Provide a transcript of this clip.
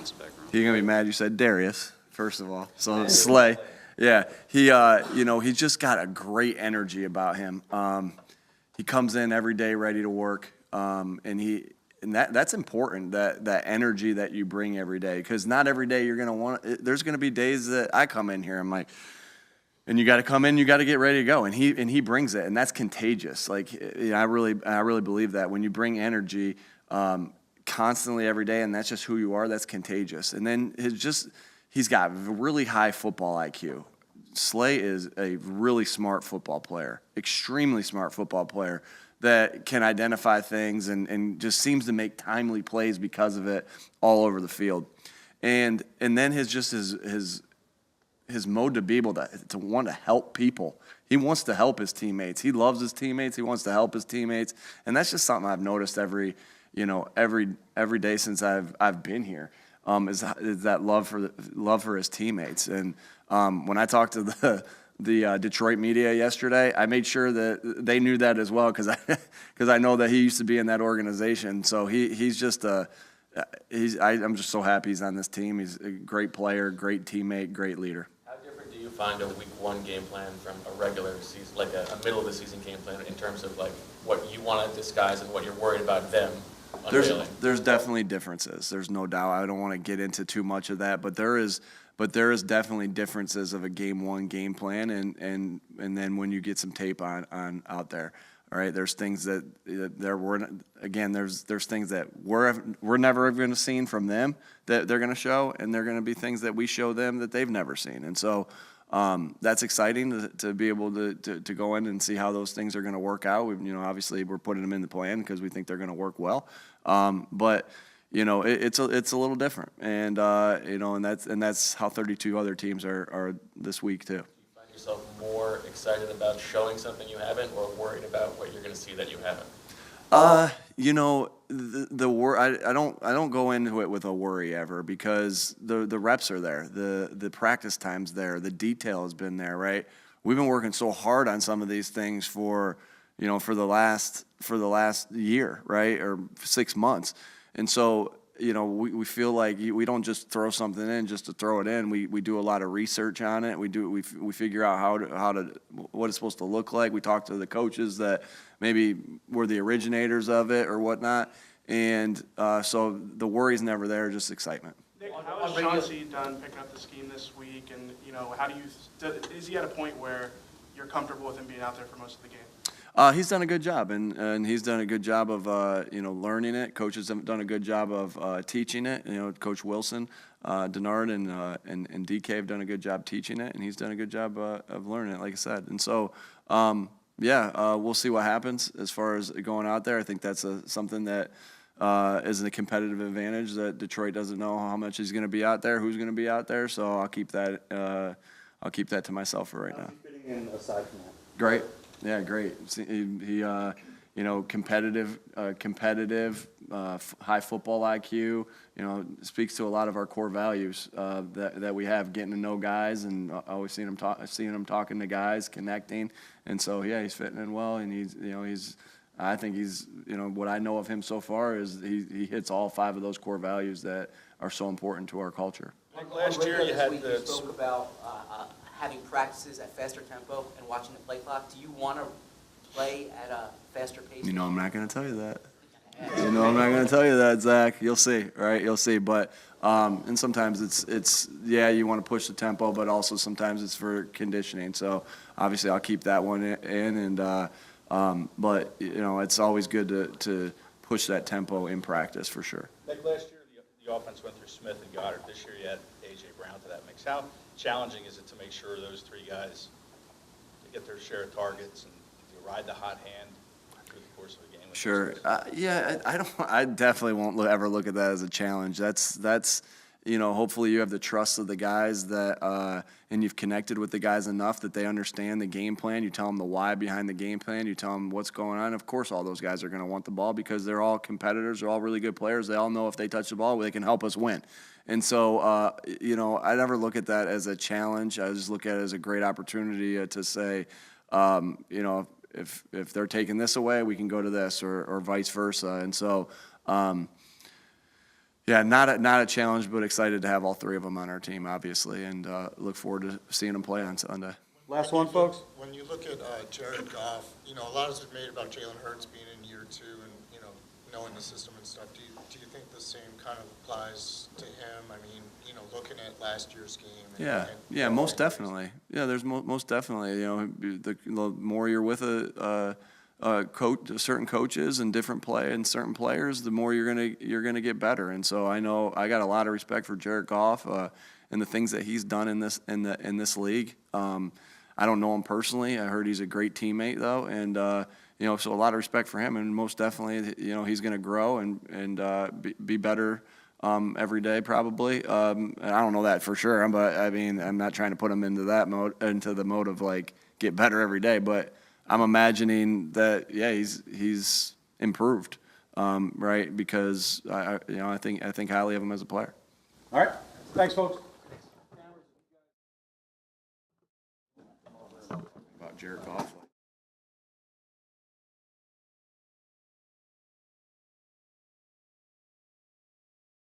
defensive background. You're gonna be mad you said Darius, first of all. So Slay. Yeah. He's just got a great energy about him. He comes in every day ready to work. And that's important, that energy that you bring every day, because not every day you're gonna there's gonna be days that I come in here, I'm like, and you got to come in, you got to get ready to go, and he brings it, and that's contagious. Like, I really believe that when you bring energy constantly every day, and that's just who you are, that's contagious. And then he's got really high football IQ. Slay is a really smart football player, extremely smart football player that can identify things and just seems to make timely plays because of it all over the field. And then his mode to be able to want to help people. He wants to help his teammates. He loves his teammates. He wants to help his teammates, and that's just something I've noticed every day since I've been here. Is that love for his teammates. And when I talked to the Detroit media yesterday, I made sure that they knew that as well, because I know that he used to be in that organization. So he's just I'm just so happy he's on this team. He's a great player, great teammate, great leader. How different do you find a week one game plan from a regular season, like a middle of the season game plan, in terms of like what you want to disguise and what you're worried about them unveiling? There's definitely differences. There's no doubt. I don't want to get into too much of that, but there is definitely differences of a game one game plan and then when you get some tape on out there. All right, there's things that there's things that we're never going to see from them that they're going to show, and they're going to be things that we show them that they've never seen. And so that's exciting to be able to go in and see how those things are going to work out. Obviously we're putting them in the plan because we think they're going to work well. But it's a little different, and that's how 32 other teams are this week too. Yourself more excited about showing something you haven't, or worried about what you're going to see that you haven't? I don't go into it with a worry ever, because the reps are there, the practice time's there, the detail has been there, right? We've been working so hard on some of these things for the last year, right, or 6 months, and so we feel like we don't just throw something in just to throw it in. We do a lot of research on it. We figure out what it's supposed to look like. We talk to the coaches that maybe were the originators of it or whatnot. And so the worry's never there, just excitement. Nick, how has Chauncey done picking up the scheme this week? And is he at a point where you're comfortable with him being out there for most of the game? He's done a good job, and he's done a good job of learning it. Coaches have done a good job of teaching it. Coach Wilson, Denard, and DK have done a good job teaching it, and he's done a good job of learning it, like I said. And so, we'll see what happens as far as going out there. I think that's something that is a competitive advantage that Detroit doesn't know how much he's going to be out there, who's going to be out there. So I'll keep that to myself for right now. Fitting in aside from that? Great. Yeah, great. He competitive, high football IQ. Speaks to a lot of our core values that we have: getting to know guys, and always seeing him talking to guys, connecting. And so, yeah, he's fitting in well, and I think he's what I know of him so far is he hits all 5 of those core values that are so important to our culture. Like last year, you had you spoke about having practices at faster tempo and watching the play clock. Do you want to play at a faster pace? I'm not going to tell you that. I'm not going to tell you that, Zach. You'll see, right? You'll see. But and sometimes it's you want to push the tempo, but also sometimes it's for conditioning. So obviously I'll keep that one in, and but it's always good to push that tempo in practice for sure. Like last year, the offense went through Smith and Goddard. This year you had A.J. Brown to that mix. How challenging is it to make sure those 3 guys get their share of targets and to ride the hot hand through the course of the game? Sure. I definitely won't ever look at that as a challenge. That's hopefully you have the trust of the guys that and you've connected with the guys enough that they understand the game plan. You tell them the why behind the game plan. You tell them what's going on. Of course, all those guys are going to want the ball because they're all competitors. They're all really good players. They all know if they touch the ball, they can help us win. And so, I never look at that as a challenge. I just look at it as a great opportunity to say, if they're taking this away, we can go to this, or vice versa. And so, Yeah, not a challenge, but excited to have all three of them on our team, obviously, and look forward to seeing them play on Sunday. Last one, folks. When you look at Jared Goff, you know, a lot has been made about Jalen Hurts being in year 2 and, you know, knowing the system and stuff. Do you think the same kind of applies to him? I mean, you know, looking at last year's game. Yeah, most definitely. Yeah, there's most definitely. You know, the more you're with a coach, certain coaches and different play and certain players, the more you're gonna get better. And so I know I got a lot of respect for Jared Goff and the things that he's done in this league. I don't know him personally. I heard he's a great teammate though, and you know, so a lot of respect for him. And most definitely, you know, he's gonna grow and be better. Every day probably. And I don't know that for sure, but I mean, I'm not trying to put him into the mode of like get better every day, but I'm imagining that, yeah, he's improved, right? Because I think highly of him as a player. All right. Thanks, folks. About Jared Goff.